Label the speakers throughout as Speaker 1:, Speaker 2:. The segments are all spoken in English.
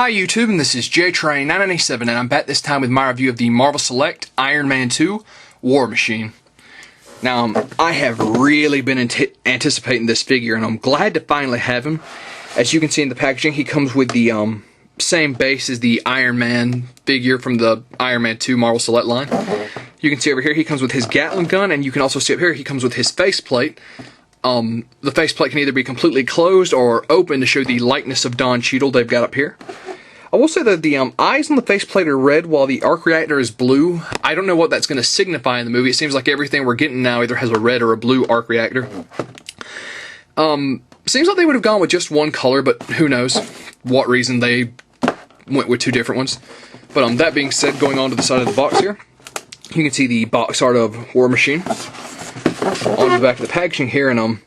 Speaker 1: Hi YouTube, and this is JTrain997, and I'm back this time with my review of the Marvel Select Iron Man 2 War Machine. Now, I have really been anticipating this figure, and I'm glad to finally have him. As you can see in the packaging, he comes with the same base as the Iron Man figure from the Iron Man 2 Marvel Select line. You can see over here he comes with his Gatling gun, and you can also see up here he comes with his faceplate. The faceplate can either be completely closed or open to show the likeness of Don Cheadle they've got up here. I will say that the eyes on the faceplate are red while the arc reactor is blue. I don't know what that's going to signify in the movie. It seems like everything we're getting now either has a red or a blue arc reactor. Seems like they would have gone with just one color, but who knows what reason they went with two different ones. But that being said, going on to the side of the box here, you can see the box art of War Machine on the back of the packaging here, and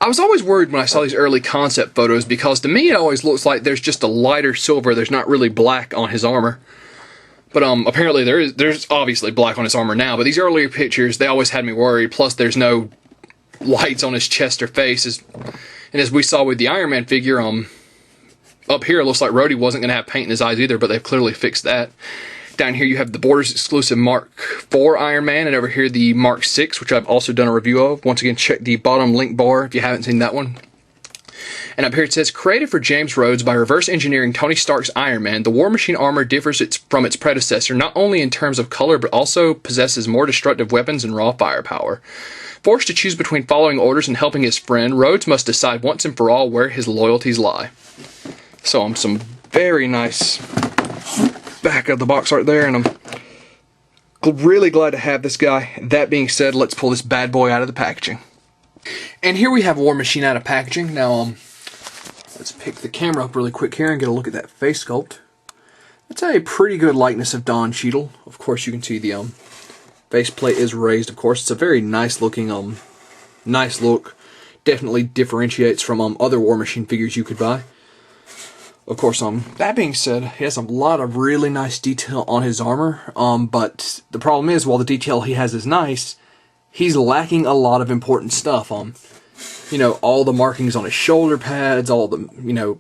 Speaker 1: I was always worried when I saw these early concept photos because to me it always looks like there's just a lighter silver, there's not really black on his armor. But apparently there's obviously black on his armor now, but these earlier pictures, they always had me worried, plus there's no lights on his chest or face. And as we saw with the Iron Man figure, up here it looks like Rhodey wasn't going to have paint in his eyes either, but they've clearly fixed that. Down here you have the Borders exclusive Mark IV Iron Man, and over here the Mark VI, which I've also done a review of. Once again, check the bottom link bar if you haven't seen that one. And up here it says, created for James Rhodes by reverse engineering Tony Stark's Iron Man, the War Machine armor differs from its predecessor not only in terms of color, but also possesses more destructive weapons and raw firepower. Forced to choose between following orders and helping his friend, Rhodes must decide once and for all where his loyalties lie. So some very nice back of the box art there, and I'm really glad to have this guy. That being said, let's pull this bad boy out of the packaging. And here we have War Machine out of packaging. Now, let's pick the camera up really quick here and get a look at that face sculpt. It's a pretty good likeness of Don Cheadle. Of course, you can see the faceplate is raised, of course. It's a very nice looking, nice look. Definitely differentiates from other War Machine figures you could buy. Of course, that being said, he has a lot of really nice detail on his armor, but the problem is, while the detail he has is nice, he's lacking a lot of important stuff. You know, all the markings on his shoulder pads, all the,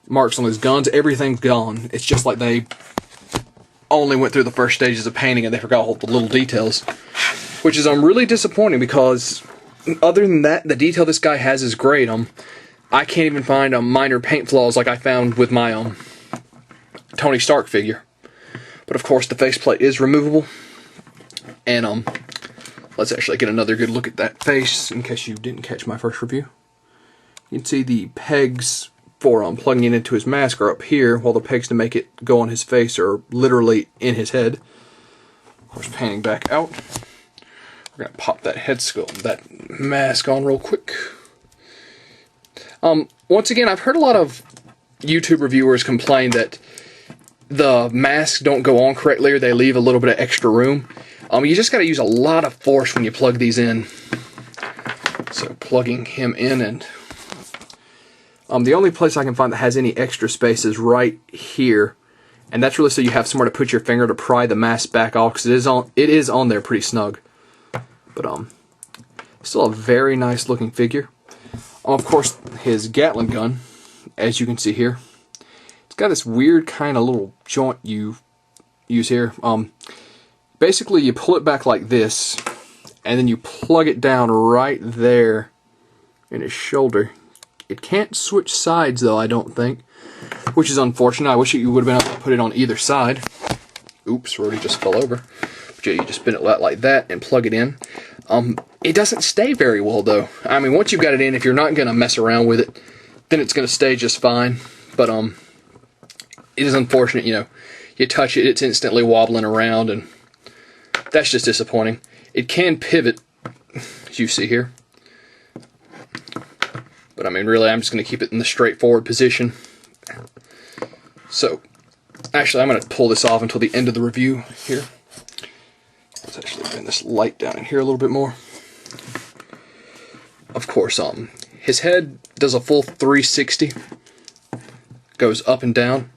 Speaker 1: marks on his guns, everything's gone. It's just like they only went through the first stages of painting and they forgot all the little details, which is really disappointing because other than that, the detail this guy has is great. I can't even find minor paint flaws like I found with my Tony Stark figure. But of course the faceplate is removable. And let's actually get another good look at that face in case you didn't catch my first review. You can see the pegs for plugging it into his mask are up here, while the pegs to make it go on his face are literally in his head. Of course, panning back out, we're gonna pop that mask on real quick. Once again, I've heard a lot of YouTube reviewers complain that the masks don't go on correctly or they leave a little bit of extra room. You just got to use a lot of force when you plug these in. So plugging him in, and the only place I can find that has any extra space is right here, and that's really so you have somewhere to put your finger to pry the mask back off, because it is on there pretty snug. But still a very nice looking figure. Of course, his Gatling gun, as you can see here, it's got this weird kind of little joint you use here. Basically, you pull it back like this, and then you plug it down right there in his shoulder. It can't switch sides, though, I don't think, which is unfortunate. I wish you would have been able to put it on either side. Oops, Rhodey just fell over. But yeah, you just spin it like that and plug it in. It doesn't stay very well, though. I mean, once you've got it in, if you're not going to mess around with it, then it's going to stay just fine. But it is unfortunate, you touch it, it's instantly wobbling around, and that's just disappointing. It can pivot, as you see here. But I mean, really, I'm just going to keep it in the straightforward position. So, actually, I'm going to pull this off until the end of the review here. Let's actually bring this light down in here a little bit more. Of course, his head does a full 360. Goes up and down.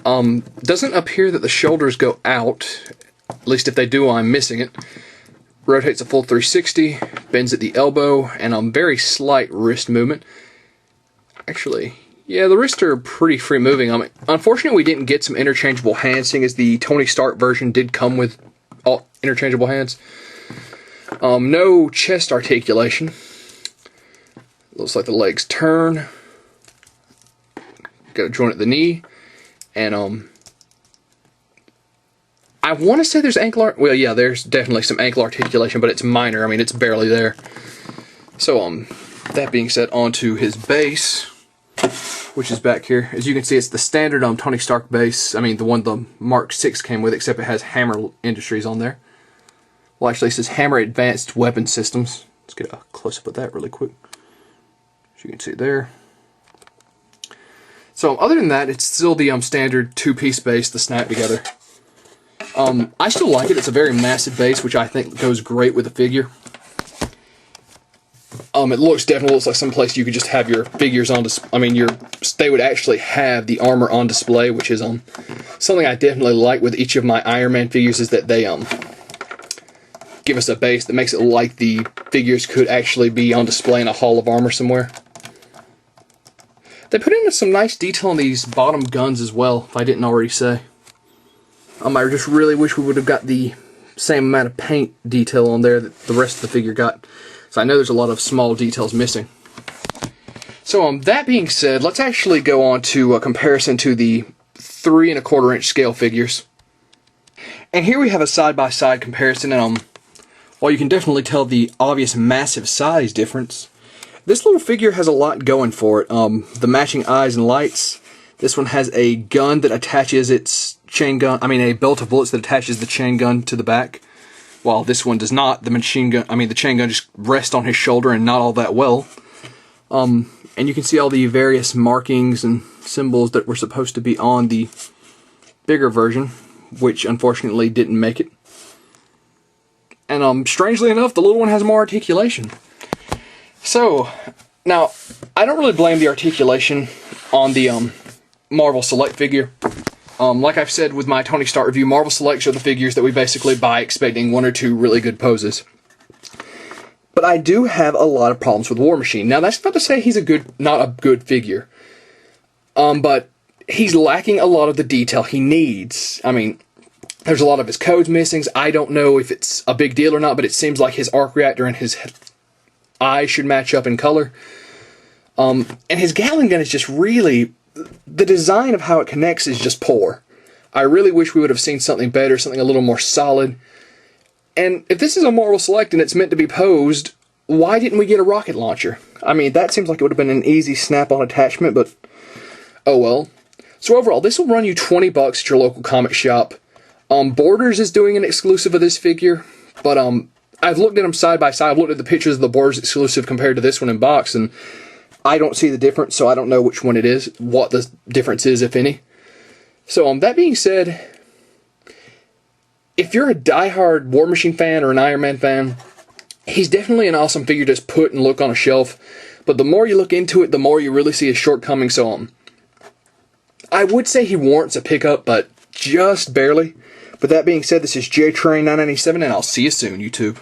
Speaker 1: Doesn't appear that the shoulders go out. At least if they do, I'm missing it. Rotates a full 360, bends at the elbow, and very slight wrist movement. Actually, Yeah, the wrists are pretty free moving. Unfortunately, we didn't get some interchangeable hands, seeing as the Tony Stark version did come with all interchangeable hands. No chest articulation. Looks like the legs turn. Got a joint at the knee, and I want to say there's ankle well, yeah, there's definitely some ankle articulation, but it's minor. I mean, it's barely there. So that being said, onto his base, which is back here. As you can see, it's the standard Tony Stark base. I mean, the one the Mark 6 came with, except it has Hammer Industries on there. Well, actually, it says Hammer Advanced Weapon Systems. Let's get a close-up of that really quick. As you can see there. So, other than that, it's still the standard two-piece base, the snap together. I still like it. It's a very massive base, which I think goes great with the figure. It definitely looks like some place you could just have your figures on display. I mean, they would actually have the armor on display, which is something I definitely like with each of my Iron Man figures, is that they give us a base that makes it look like the figures could actually be on display in a hall of armor somewhere. They put in some nice detail on these bottom guns as well, if I didn't already say. I just really wish we would have got the same amount of paint detail on there that the rest of the figure got. So I know there's a lot of small details missing. So that being said, let's actually go on to a comparison to the 3 1/4 inch scale figures. And here we have a side-by-side comparison, and while you can definitely tell the obvious massive size difference, this little figure has a lot going for it. The matching eyes and lights. This one has a gun that attaches its chain gun, a belt of bullets that attaches the chain gun to the back. While this one does not. The chain gun just rests on his shoulder and not all that well. And you can see all the various markings and symbols that were supposed to be on the bigger version, which unfortunately didn't make it. And strangely enough, the little one has more articulation. So, now, I don't really blame the articulation on the Marvel Select figure. Like I've said with my Tony Stark review, Marvel Selects are the figures that we basically buy expecting 1 or 2 really good poses. But I do have a lot of problems with War Machine. Now, that's not to say he's not a good figure. But he's lacking a lot of the detail he needs. I mean, there's a lot of his codes missing. I don't know if it's a big deal or not, but it seems like his arc reactor and his eyes should match up in color. And his Gatling gun is just really... The design of how it connects is just poor. I really wish we would have seen something better, something a little more solid. And if this is a Marvel Select and it's meant to be posed, why didn't we get a rocket launcher? I mean, that seems like it would have been an easy snap-on attachment, but oh well. So overall, this will run you $20 at your local comic shop. Borders is doing an exclusive of this figure, but I've looked at them side by side. I've looked at the pictures of the Borders exclusive compared to this one in box, and I don't see the difference, so I don't know which one it is, what the difference is, if any. So, that being said, if you're a diehard War Machine fan or an Iron Man fan, he's definitely an awesome figure to just put and look on a shelf. But the more you look into it, the more you really see his shortcomings. So, I would say he warrants a pickup, but just barely. But that being said, this is JTrain997, and I'll see you soon, YouTube.